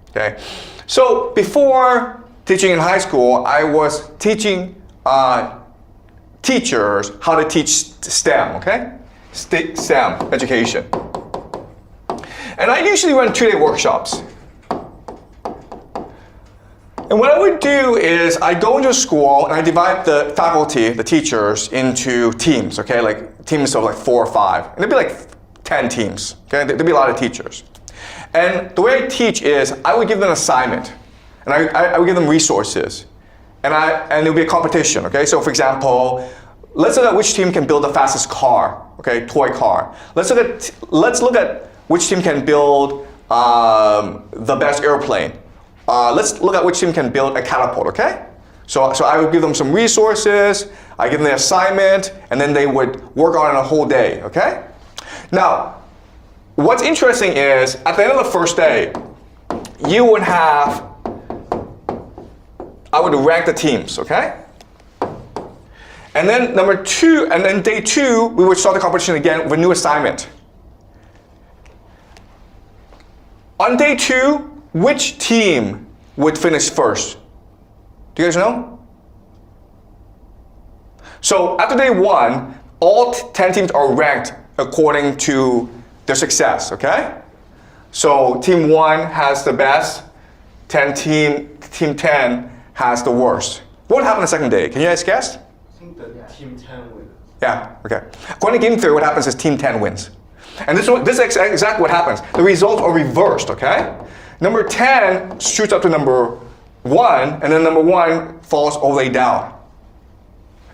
Okay, so before teaching in high school, I was teaching teachers how to teach STEM, okay? STEM education. And I usually run 2-day workshops. And what I would do is I go into a school and I divide the faculty, the teachers, into teams, okay? Like teams of like 4 or 5. And there'd be like 10 teams, okay? There'd be a lot of teachers. And the way I teach is I would give them an assignment. And I would give them resources. And it would be a competition, okay? So for example, let's look at which team can build the fastest car, okay? Toy car. Let's look at which team can build the best airplane. Let's look at which team can build a catapult, okay? So I would give them some resources, I give them the assignment, and then they would work on it a whole day, okay? Now, what's interesting is, at the end of the first day, I would rank the teams, okay? And then day 2, we would start the competition again with a new assignment. On day 2, which team would finish first? Do you guys know? So after day 1, all 10 teams are ranked according to their success, okay? So team 1 has the best, team 10 has the worst. What happened the second day? Can you guys guess? I think that team 10 wins. Yeah, okay. According to game theory, what happens is team 10 wins. And this is exactly what happens. The results are reversed, okay? Number 10 shoots up to number 1, and then number 1 falls all the way down.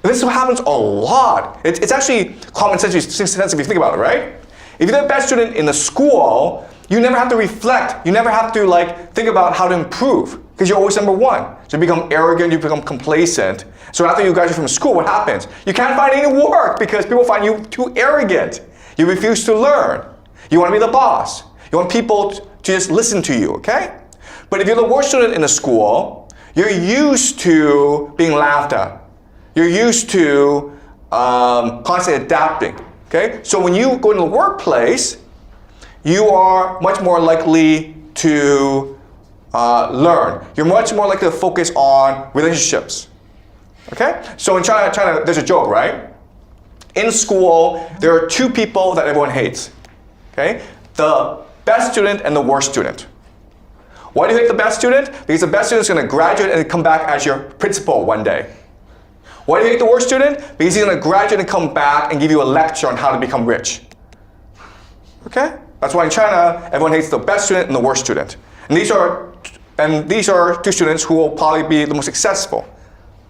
And this is what happens a lot. It's actually common sense if you think about it, right? If you're the best student in the school, you never have to reflect. You never have to think about how to improve, because you're always number 1. So you become arrogant, you become complacent. So after you graduate from school, what happens? You can't find any work because people find you too arrogant. You refuse to learn. You want to be the boss. You want people to just listen to you, okay? But if you're the worst student in the school, you're used to being laughed at. You're used to constantly adapting, okay? So when you go into the workplace, you are much more likely to learn. You're much more likely to focus on relationships, okay? So in China, there's a joke, right? In school, there are 2 people that everyone hates, okay? The best student and the worst student. Why do you hate the best student? Because the best student is going to graduate and come back as your principal one day. Why do you hate the worst student? Because he's going to graduate and come back and give you a lecture on how to become rich. Okay? That's why in China, everyone hates the best student and the worst student. And these are 2 students who will probably be the most successful,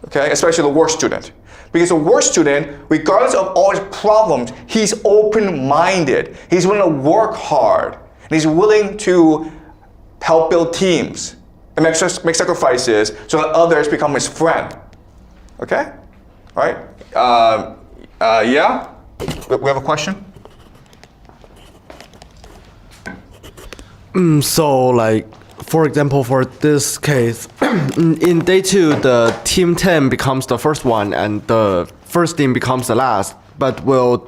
okay? Especially the worst student. Because the worst student, regardless of all his problems, he's open-minded. He's willing to work hard. And he's willing to help build teams and make sacrifices so that others become his friend. Okay? All right? Yeah? We have a question? So for example, for this case, in day 2, the team 10 becomes the first one and the first team becomes the last. But will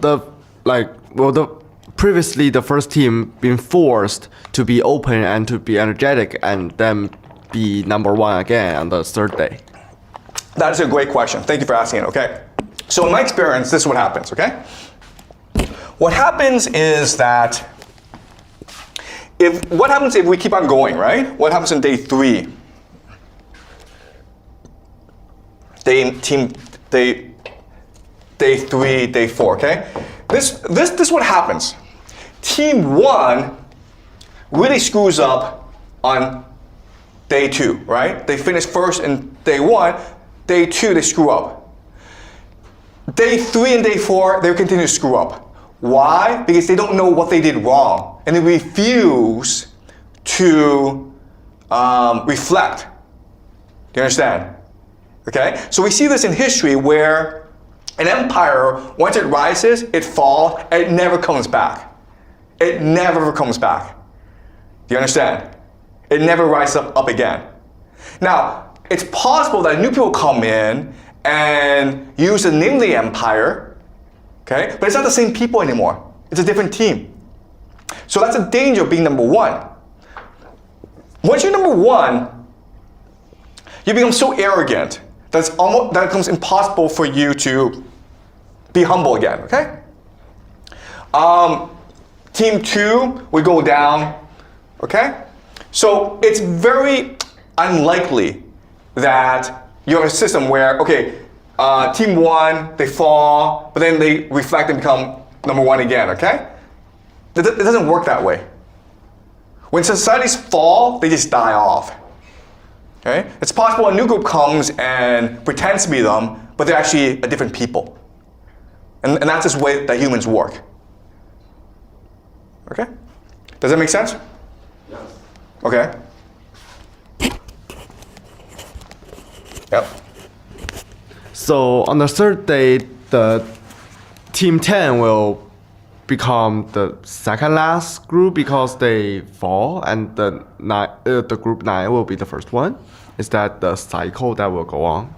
previously the first team been forced to be open and to be energetic and then be number 1 again on the 3rd day? That is a great question. Thank you for asking it, okay? So in my experience, this is what happens, okay? What happens is that what happens if we keep on going, right? What happens in day 3? Day 3, day 4, okay? This is what happens. Team 1 really screws up on day 2, right? They finish first in day 1, day 2 they screw up. Day 3 and day 4, they continue to screw up. Why? Because they don't know what they did wrong, and they refuse to reflect. Do you understand? Okay? So we see this in history where an empire, once it rises, it falls, and it never comes back. It never comes back. Do you understand? It never rises up again. Now, it's possible that new people come in and use the name of the empire, okay? But it's not the same people anymore. It's a different team. So that's a danger of being number 1. Once you're number one, you become so arrogant that it becomes impossible for you to be humble again, okay? Team 2 would go down, okay? So it's very unlikely that you have a system where, okay, team 1, they fall, but then they reflect and become number 1 again, okay? It doesn't work that way. When societies fall, they just die off. Okay? It's possible a new group comes and pretends to be them, but they're actually a different people. And that's just the way that humans work. Okay? Does that make sense? Yes. Okay. Yep. So on the third day, the team 10 will become the second last group because they fall, and the group 9 will be the first one. Is that the cycle that will go on?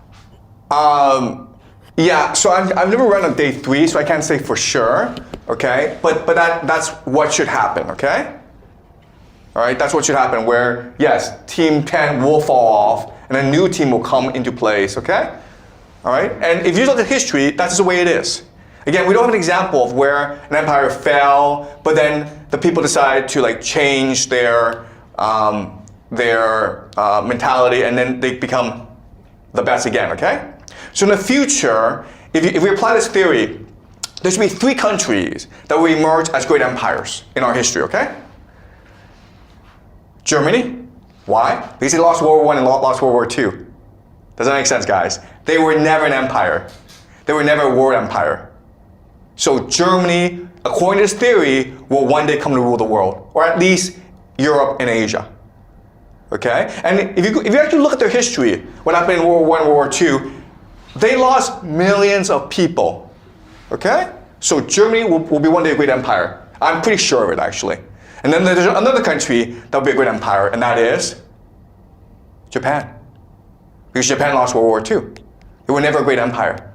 Yeah, so I've never run on day 3, so I can't say for sure, okay? But that's what should happen, okay? All right, that's what should happen, where, yes, team 10 will fall off, and a new team will come into place, okay? All right, and if you look at history, that's just the way it is. Again, we don't have an example of where an empire fell, but then the people decide to like change their mentality, and then they become the best again, okay? So in the future, if we apply this theory, there should be 3 countries that will emerge as great empires in our history, okay? Germany. Why? Because they lost World War I and lost World War II. Does that make sense, guys? They were never an empire. They were never a world empire. So Germany, according to this theory, will one day come to rule the world, or at least Europe and Asia. Okay? And if you actually look at their history, what happened in World War I and World War II, they lost millions of people. Okay? So Germany will be one day a great empire. I'm pretty sure of it, actually. And then there's another country that will be a great empire, and that is Japan. Because Japan lost World War II. They were never a great empire.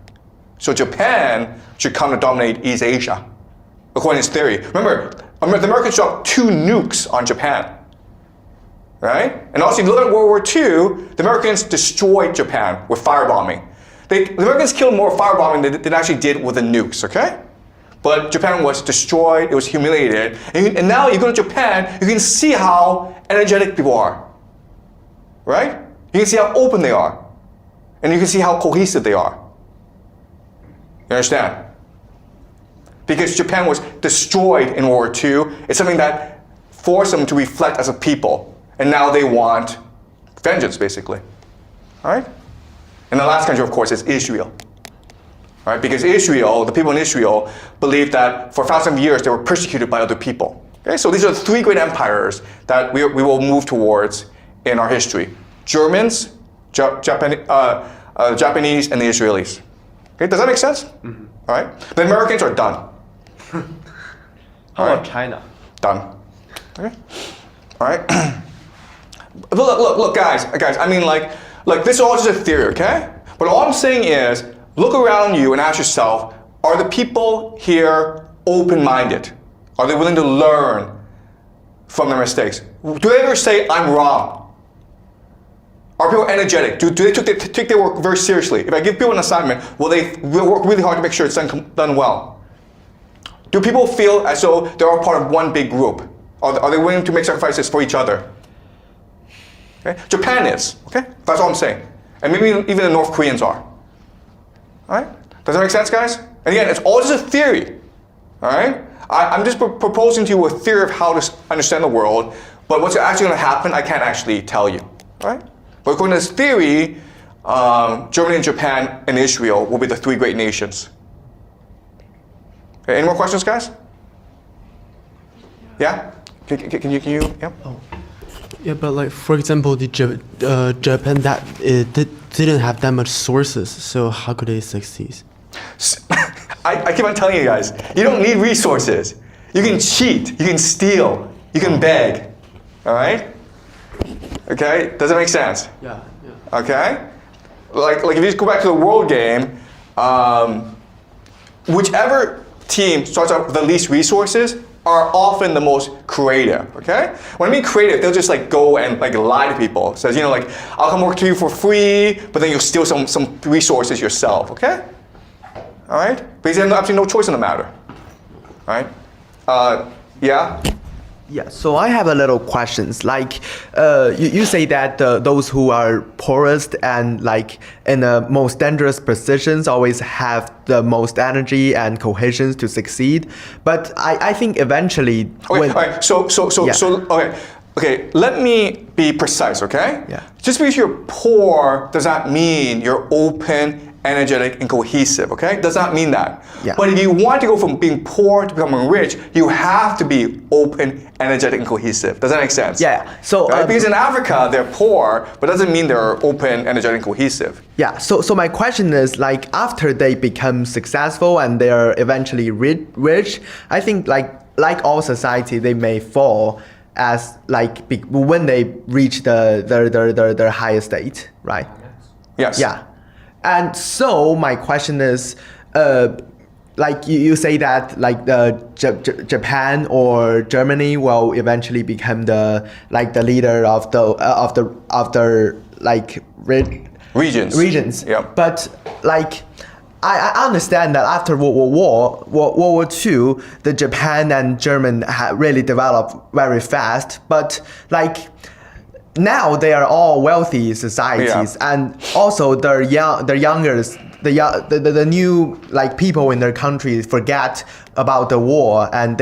So Japan should come to dominate East Asia, according to this theory. Remember, the Americans dropped 2 nukes on Japan. Right? And also, if you look at World War II, the Americans destroyed Japan with firebombing. The Americans killed more firebombing than they actually did with the nukes, okay? But Japan was destroyed, it was humiliated. And now you go to Japan, you can see how energetic people are. Right? You can see how open they are. And you can see how cohesive they are. You understand? Because Japan was destroyed in World War II, it's something that forced them to reflect as a people. And now they want vengeance, basically. All right? And the last country, of course, is Israel. All right? Because Israel, the people in Israel, believed that for thousands of years they were persecuted by other people. Okay? So these are the 3 great empires that we will move towards in our history. Germans, Japanese, and the Israelis. Okay? Does that make sense? Mm-hmm. All right? The Americans are done. How about China? Done. Okay? All right? Look, guys, I mean, like, this is all just a theory, okay? But all I'm saying is, look around you and ask yourself, are the people here open-minded? Are they willing to learn from their mistakes? Do they ever say, I'm wrong? Are people energetic? Do they take their work very seriously? If I give people an assignment, will they work really hard to make sure it's done well? Do people feel as though they're all part of one big group? Are they willing to make sacrifices for each other? Okay? Japan is, okay? That's all I'm saying. And maybe even the North Koreans are. All right? Does that make sense, guys? And again, it's all just a theory. All right? I'm just proposing to you a theory of how to understand the world, but what's actually going to happen, I can't actually tell you. All right? But according to this theory, Germany and Japan and Israel will be the 3 great nations. Okay, any more questions, guys? Yeah? Can you? Yeah. Oh, yeah, but like for example, the Japan that didn't have that much sources, so how could they succeed? I keep on telling you guys, you don't need resources. You can cheat, you can steal, you can beg. All right? Okay? Does that make sense? Yeah. Okay? Like if you just go back to the world game, whichever team starts out with the least resources, are often the most creative, okay? When I mean creative, they'll just like go and like lie to people. Says, you know, like, I'll come work to you for free, but then you'll steal some resources yourself, okay? All right? Because they have absolutely no choice in the matter, all right? Yeah? Yeah, so I have a little questions. Like, you say that those who are poorest and like in the most dangerous positions always have the most energy and cohesion to succeed. But I think eventually, Okay, all right. So, okay. Let me be precise, okay? Yeah. Just because you're poor does not mean you're open, energetic, and cohesive, okay? Does not mean that. Yeah. But if you want to go from being poor to becoming rich, you have to be open, energetic, and cohesive. Does that make sense? Yeah. So Right? Because in Africa, they're poor, but doesn't mean they're open, energetic, and cohesive. yeah, so my question is like after they become successful and they are eventually rich, I think like all society they may fall as like when they reach their highest state, right? Yes. Yeah. And so my question is, like you say that like Japan or Germany will eventually become the leader of the like regions. Yeah. But like I understand that after World War II, the Japan and German really developed very fast. But like now they are all wealthy societies, Yeah. and also the new like people in their country forget about the war, and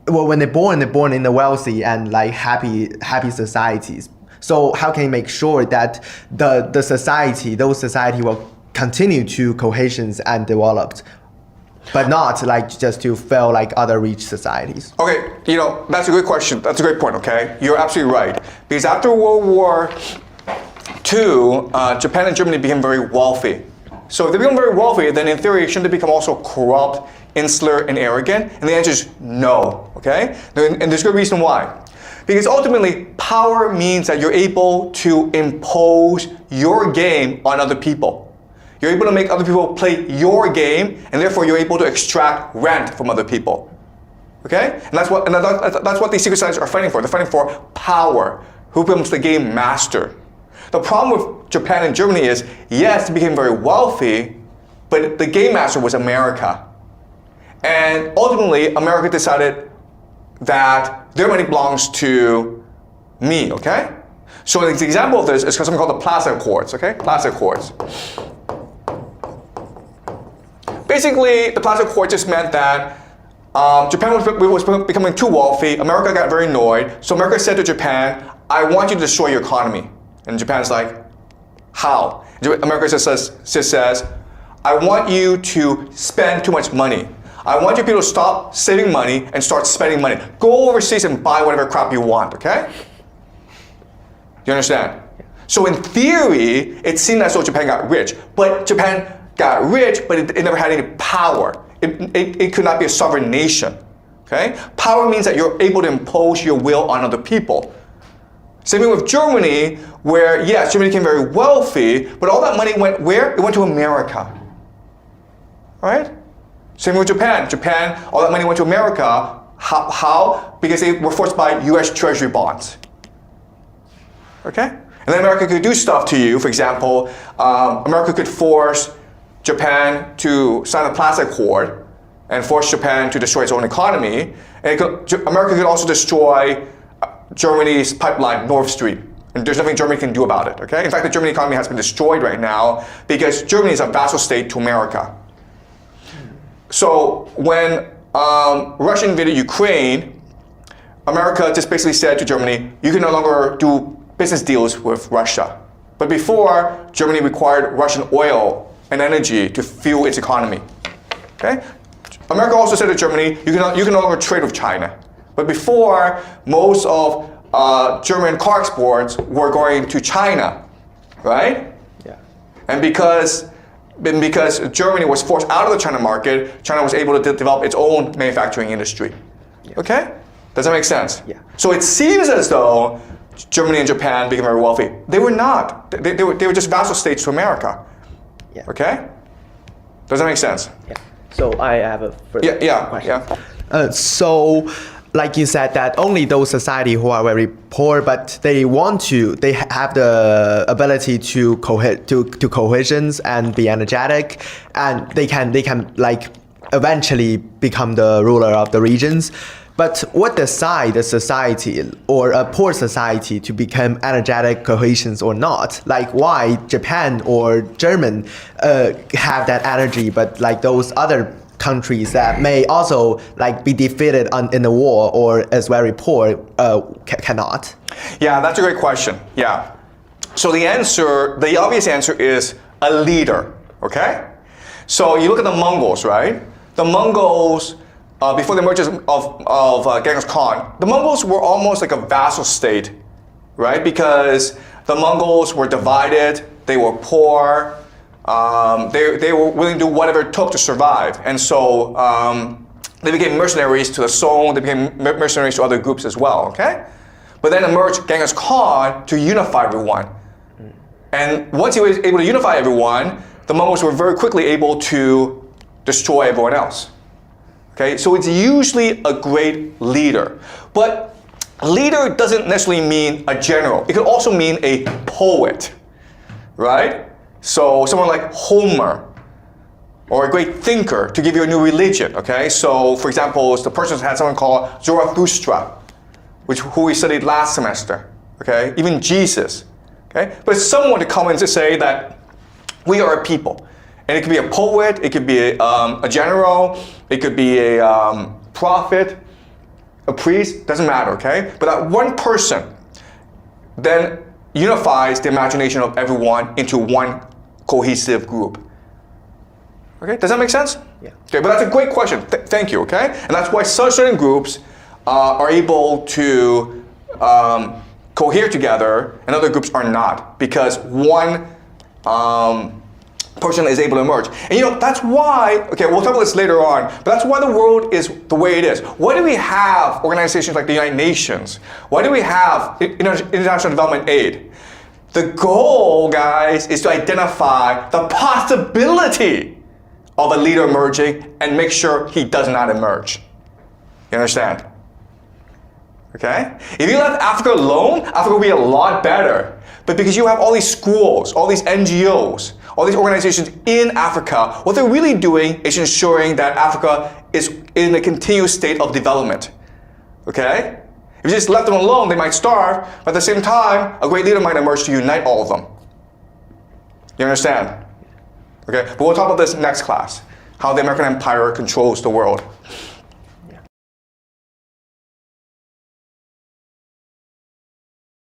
when they're born in the wealthy and like happy societies. So how can you make sure that those society will continue to cohesions and developed, but not like just to fail like other rich societies? Okay, you know, that's a good question. That's a great point, okay? You're absolutely right. Because after World War II, Japan and Germany became very wealthy. So if they become very wealthy, then in theory, shouldn't they become also corrupt, insular, and arrogant? And the answer is no, okay? And there's a good reason why. Because ultimately, power means that you're able to impose your game on other people. You're able to make other people play your game, and therefore you're able to extract rent from other people. Okay? And that's what these secret societies are fighting for. They're fighting for power. Who becomes the game master? The problem with Japan and Germany is, yes, they became very wealthy, but the game master was America. And ultimately, America decided that their money belongs to me, okay? So an example of this is something called the Plaza Accords, okay? Plaza Accords. Basically, the Plaza Accords just meant that Japan was becoming too wealthy. America got very annoyed. So America said to Japan, I want you to destroy your economy. And Japan's like, how? America just says, I want you to spend too much money. I want you people to stop saving money and start spending money. Go overseas and buy whatever crap you want, okay? You understand? So in theory, it seemed as though Japan got rich. But Japan got rich, but it never had any power. It could not be a sovereign nation, okay? Power means that you're able to impose your will on other people. Same thing with Germany, where yes, Germany became very wealthy, but all that money went where? It went to America, all right? Same thing with Japan. Japan, all that money went to America. How? Because they were forced by US Treasury bonds, okay? And then America could do stuff to you. For example, America could force Japan to sign the Plaza Accord and force Japan to destroy its own economy. And America could also destroy Germany's pipeline, Nord Stream. And there's nothing Germany can do about it, okay? In fact, the German economy has been destroyed right now because Germany is a vassal state to America. So when Russia invaded Ukraine, America just basically said to Germany, you can no longer do business deals with Russia. But before, Germany required Russian oil and energy to fuel its economy. Okay? America also said to Germany, you can no longer trade with China. But before, most of German car exports were going to China, right? Yeah. And because Germany was forced out of the China market, China was able to develop its own manufacturing industry. Yeah. Okay? Does that make sense? Yeah. So it seems as though Germany and Japan became very wealthy. They were not. They were just vassal states to America. Yeah. Okay? Does that make sense? Yeah. So I have a further question. Yeah. like you said, that only those society who are very poor, but they have the ability to cohesions and be energetic, and they can like eventually become the ruler of the regions. But what decide a society or a poor society to become energetic cohesions or not? Like why Japan or German have that energy, but like those other countries that may also like be defeated in the war or is very poor cannot? Yeah, that's a great question. Yeah. So the obvious answer is a leader, okay? So you look at the Mongols, right? The Mongols, before the emergence of Genghis Khan, the Mongols were almost like a vassal state, right? Because the Mongols were divided, they were poor, they were willing to do whatever it took to survive. And so they became mercenaries to the Song, they became mercenaries to other groups as well, okay? But then emerged Genghis Khan to unify everyone. And once he was able to unify everyone, the Mongols were very quickly able to destroy everyone else. Okay, so it's usually a great leader. But leader doesn't necessarily mean a general. It could also mean a poet, right? So someone like Homer, or a great thinker to give you a new religion, okay? So for example, the Persians had someone called Zarathustra, who we studied last semester, okay? Even Jesus, okay? But it's someone to come in to say that we are a people. And it could be a poet, it could be a general, it could be a prophet, a priest, doesn't matter, okay? But that one person then unifies the imagination of everyone into one cohesive group. Okay, does that make sense? Yeah. Okay, but that's a great question. Thank you, okay? And that's why certain groups are able to cohere together and other groups are not, because one person is able to emerge. And you know, that's why, okay, we'll talk about this later on, but that's why the world is the way it is. Why do we have organizations like the United Nations? Why do we have international development aid? The goal, guys, is to identify the possibility of a leader emerging and make sure he does not emerge. You understand? Okay? If you left Africa alone, Africa would be a lot better. But because you have all these schools, all these NGOs, all these organizations in Africa, what they're really doing is ensuring that Africa is in a continuous state of development. Okay? If you just left them alone, they might starve, but at the same time, a great leader might emerge to unite all of them. You understand? Okay? But we'll talk about this next class, how the American Empire controls the world.